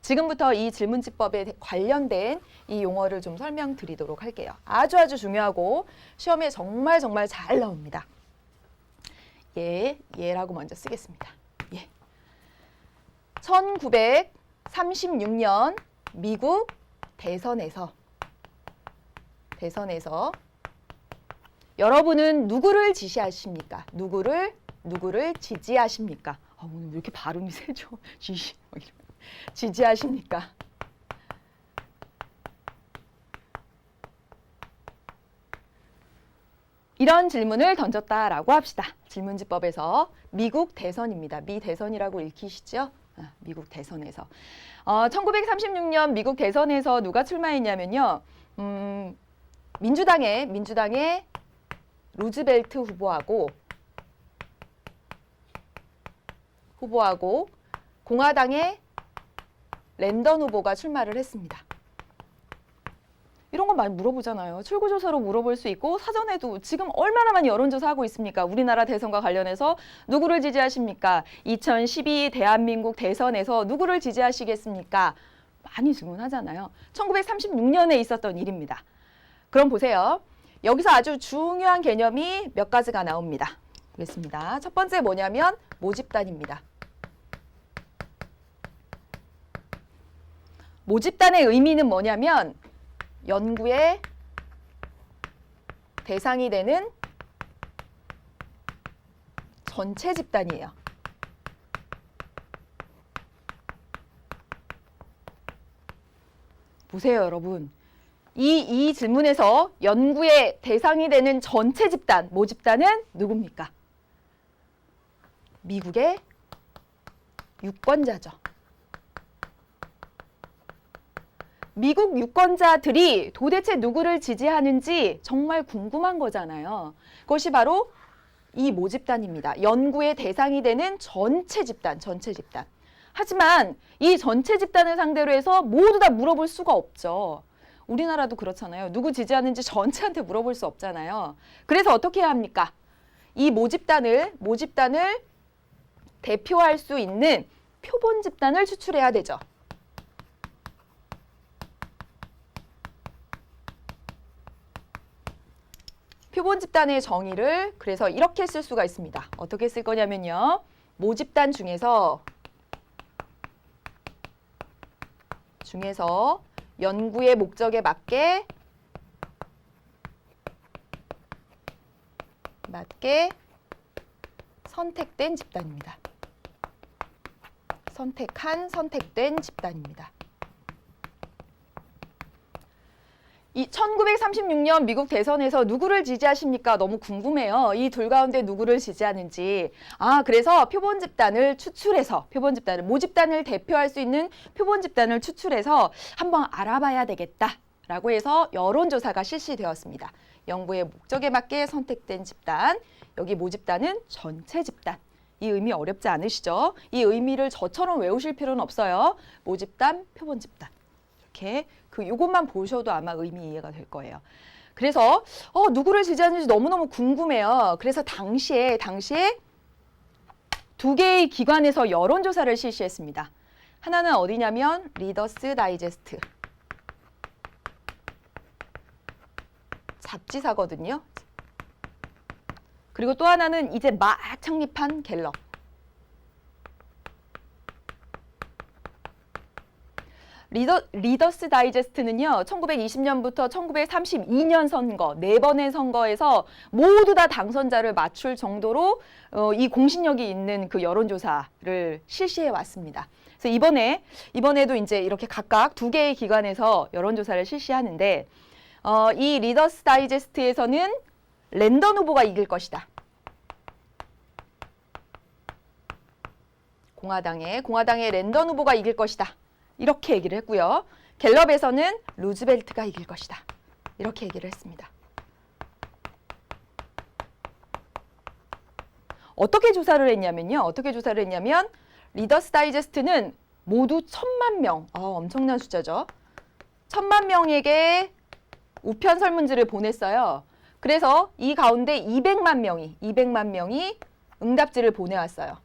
지금부터 이 질문지법에 관련된 이 용어를 좀 설명드리도록 할게요. 아주 중요하고 시험에 정말 잘 나옵니다. 예라고 먼저 쓰겠습니다. 예. 1936년 미국 대선에서 여러분은 누구를 지시하십니까? 누구를 지지하십니까? 오늘 왜 이렇게 발음이 세죠? 지지하십니까? 이런 질문을 던졌다라고 합시다. 질문지법에서 미국 대선입니다. 미 대선이라고 읽히시죠? 미국 대선에서. 1936년 미국 대선에서 누가 출마했냐면요. 민주당의 루즈벨트 후보하고 공화당의 랜던 후보가 출마를 했습니다. 이런 거 많이 물어보잖아요. 출구조사로 물어볼 수 있고 사전에도 지금 얼마나 많이 여론조사하고 있습니까? 우리나라 대선과 관련해서 누구를 지지하십니까? 2012 대한민국 대선에서 누구를 지지하시겠습니까? 많이 질문하잖아요. 1936년에 있었던 일입니다. 그럼 보세요. 여기서 아주 중요한 개념이 몇 가지가 나옵니다. 보겠습니다. 첫 번째 뭐냐면 모집단입니다. 모집단의 의미는 뭐냐면 연구의 대상이 되는 전체 집단이에요. 보세요, 여러분. 이 질문에서 연구의 대상이 되는 전체 집단, 모집단은 누굽니까? 미국의 유권자죠. 미국 유권자들이 도대체 누구를 지지하는지 정말 궁금한 거잖아요. 그것이 바로 이 모집단입니다. 연구의 대상이 되는 전체 집단. 하지만 이 전체 집단을 상대로 해서 모두 다 물어볼 수가 없죠. 우리나라도 그렇잖아요. 누구 지지하는지 전체한테 물어볼 수 없잖아요. 그래서 어떻게 해야 합니까? 이 모집단을 대표할 수 있는 표본 집단을 추출해야 되죠. 표본 집단의 정의를 그래서 이렇게 쓸 수가 있습니다. 어떻게 쓸 거냐면요. 모집단 중에서 연구의 목적에 맞게 선택된 집단입니다. 선택된 집단입니다. 이 1936년 미국 대선에서 누구를 지지하십니까? 너무 궁금해요. 이 둘 가운데 누구를 지지하는지. 그래서 표본 집단을 추출해서 모집단을 대표할 수 있는 표본 집단을 추출해서 한번 알아봐야 되겠다라고 해서 여론조사가 실시되었습니다. 연구의 목적에 맞게 선택된 집단, 여기 모집단은 전체 집단. 이 의미 어렵지 않으시죠? 이 의미를 저처럼 외우실 필요는 없어요. 모집단, 표본 집단. 이렇게 요것만 보셔도 아마 의미 이해가 될 거예요. 그래서 누구를 지지하는지 너무너무 궁금해요. 그래서 당시에 두 개의 기관에서 여론조사를 실시했습니다. 하나는 어디냐면 리더스 다이제스트 잡지사거든요. 그리고 또 하나는 이제 막 창립한 갤럽. 리더스 다이제스트는요. 1920년부터 1932년 선거, 4번의 선거에서 모두 다 당선자를 맞출 정도로 이 공신력이 있는 그 여론조사를 실시해 왔습니다. 그래서 이번에도 이제 이렇게 각각 두 개의 기관에서 여론조사를 실시하는데 이 리더스 다이제스트에서는 랜던 후보가 이길 것이다. 공화당의 랜던 후보가 이길 것이다. 이렇게 얘기를 했고요. 갤럽에서는 루즈벨트가 이길 것이다. 이렇게 얘기를 했습니다. 어떻게 조사를 했냐면 리더스 다이제스트는 모두 1000만 명, 엄청난 숫자죠. 1000만 명에게 우편 설문지를 보냈어요. 그래서 이 가운데 200만 명이 응답지를 보내왔어요.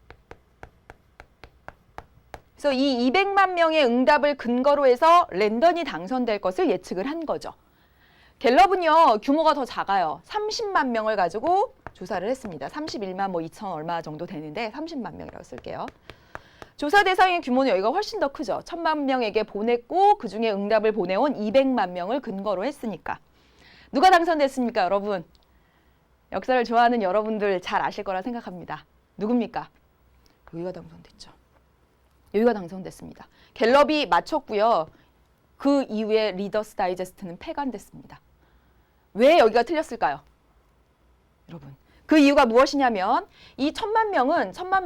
그래서 이 200만 명의 응답을 근거로 해서 랜덤이 당선될 것을 예측을 한 거죠. 갤럽은요, 규모가 더 작아요. 30만 명을 가지고 조사를 했습니다. 31만 뭐 2천 얼마 정도 되는데 30만 명이라고 쓸게요. 조사 대상의 규모는 여기가 훨씬 더 크죠. 1000만 명에게 보냈고 그중에 응답을 보내온 200만 명을 근거로 했으니까. 누가 당선됐습니까, 여러분? 역사를 좋아하는 여러분들 잘 아실 거라 생각합니다. 누굽니까? 여기가 당선됐죠. 여기가 당선됐습니다. 갤럽이 맞췄고요. 그 이후에 리더스 다이제스트는 폐간됐습니다. 왜 여기가 틀렸을까요? 여러분, 그 이유가 무엇이냐면 이 1000만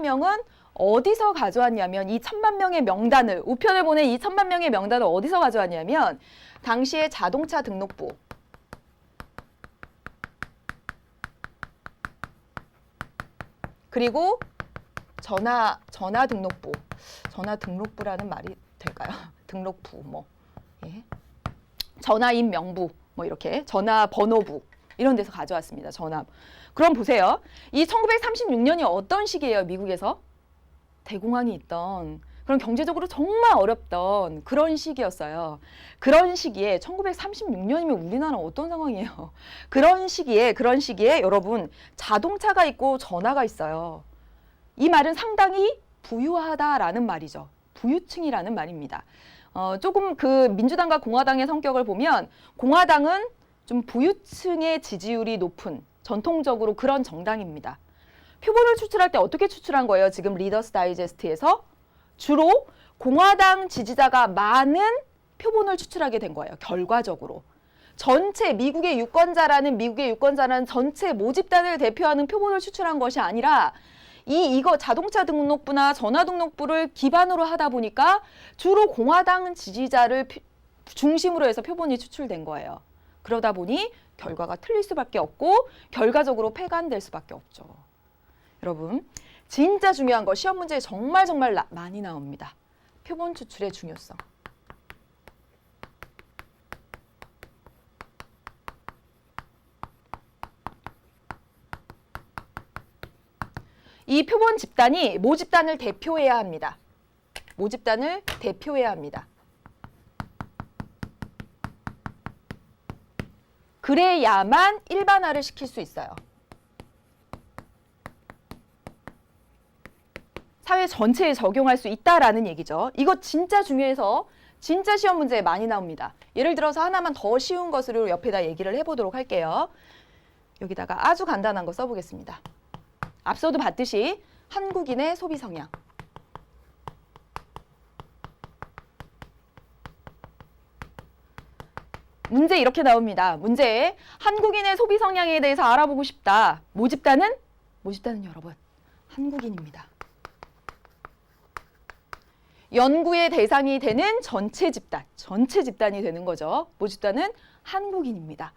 명은 어디서 가져왔냐면 이 1000만 명의 명단을, 우편을 보낸 이 1000만 명의 명단을 어디서 가져왔냐면 당시에 자동차 등록부, 그리고 전화 등록부, 전화 등록부라는 말이 될까요? 등록부 뭐, 예. 전화인 명부 뭐 이렇게 전화 번호부 이런 데서 가져왔습니다. 전화. 그럼 보세요. 이 1936년이 어떤 시기예요, 미국에서? 대공황이 있던, 그런 경제적으로 정말 어렵던 그런 시기였어요. 그런 시기에 1936년이면 우리나라는 어떤 상황이에요? 그런 시기에 여러분 자동차가 있고 전화가 있어요. 이 말은 상당히 부유하다라는 말이죠. 부유층이라는 말입니다. 조금 그 민주당과 공화당의 성격을 보면 공화당은 좀 부유층의 지지율이 높은 전통적으로 그런 정당입니다. 표본을 추출할 때 어떻게 추출한 거예요? 지금 리더스 다이제스트에서 주로 공화당 지지자가 많은 표본을 추출하게 된 거예요. 결과적으로. 전체 미국의 유권자라는 전체 모집단을 대표하는 표본을 추출한 것이 아니라 이거 자동차 등록부나 전화 등록부를 기반으로 하다 보니까 주로 공화당 지지자를 중심으로 해서 표본이 추출된 거예요. 그러다 보니 결과가 틀릴 수밖에 없고 결과적으로 폐간될 수밖에 없죠. 여러분, 진짜 중요한 거 시험 문제에 정말 많이 나옵니다. 표본 추출의 중요성. 이 표본 집단이 모집단을 대표해야 합니다. 모집단을 대표해야 합니다. 그래야만 일반화를 시킬 수 있어요. 사회 전체에 적용할 수 있다라는 얘기죠. 이거 진짜 중요해서 진짜 시험 문제에 많이 나옵니다. 예를 들어서 하나만 더 쉬운 것으로 옆에다 얘기를 해보도록 할게요. 여기다가 아주 간단한 거 써보겠습니다. 앞서도 봤듯이 한국인의 소비 성향. 문제 이렇게 나옵니다. 문제에 한국인의 소비 성향에 대해서 알아보고 싶다. 모집단은 여러분 한국인입니다. 연구의 대상이 되는 전체 집단이 되는 거죠. 모집단은 한국인입니다.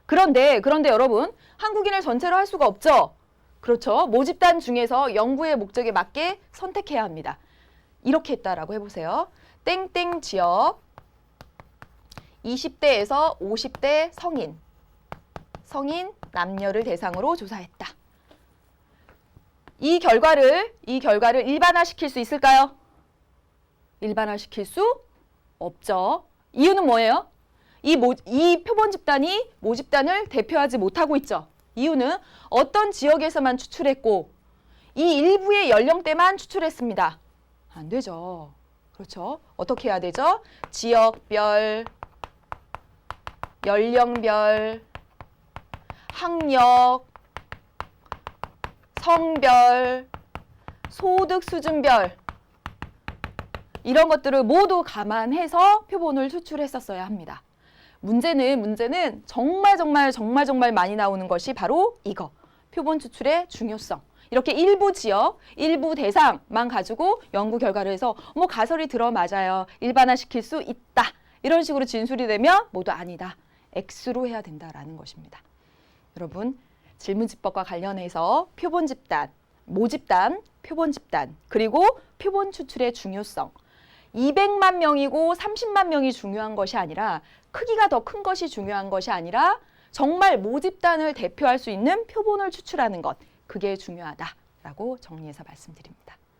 그런데 여러분 한국인을 전체로 할 수가 없죠. 그렇죠. 모집단 중에서 연구의 목적에 맞게 선택해야 합니다. 이렇게 했다라고 해보세요. 땡땡 지역 20대에서 50대 성인 남녀를 대상으로 조사했다. 이 결과를 일반화시킬 수 있을까요? 일반화시킬 수 없죠. 이유는 뭐예요? 이 표본 집단이 모집단을 대표하지 못하고 있죠. 이유는 어떤 지역에서만 추출했고 이 일부의 연령대만 추출했습니다. 안 되죠. 그렇죠. 어떻게 해야 되죠? 지역별, 연령별, 학력, 성별, 소득 수준별 이런 것들을 모두 감안해서 표본을 추출했었어야 합니다. 문제는 정말 많이 나오는 것이 바로 이거. 표본 추출의 중요성. 이렇게 일부 지역, 일부 대상만 가지고 연구 결과를 해서 가설이 들어맞아요. 일반화시킬 수 있다. 이런 식으로 진술이 되면 모두 아니다. X로 해야 된다라는 것입니다. 여러분, 질문지법과 관련해서 표본 집단, 모집단, 표본 집단, 그리고 표본 추출의 중요성. 200만 명이고 30만 명이 중요한 것이 아니라 크기가 더 큰 것이 중요한 것이 아니라 정말 모집단을 대표할 수 있는 표본을 추출하는 것, 그게 중요하다라고 정리해서 말씀드립니다.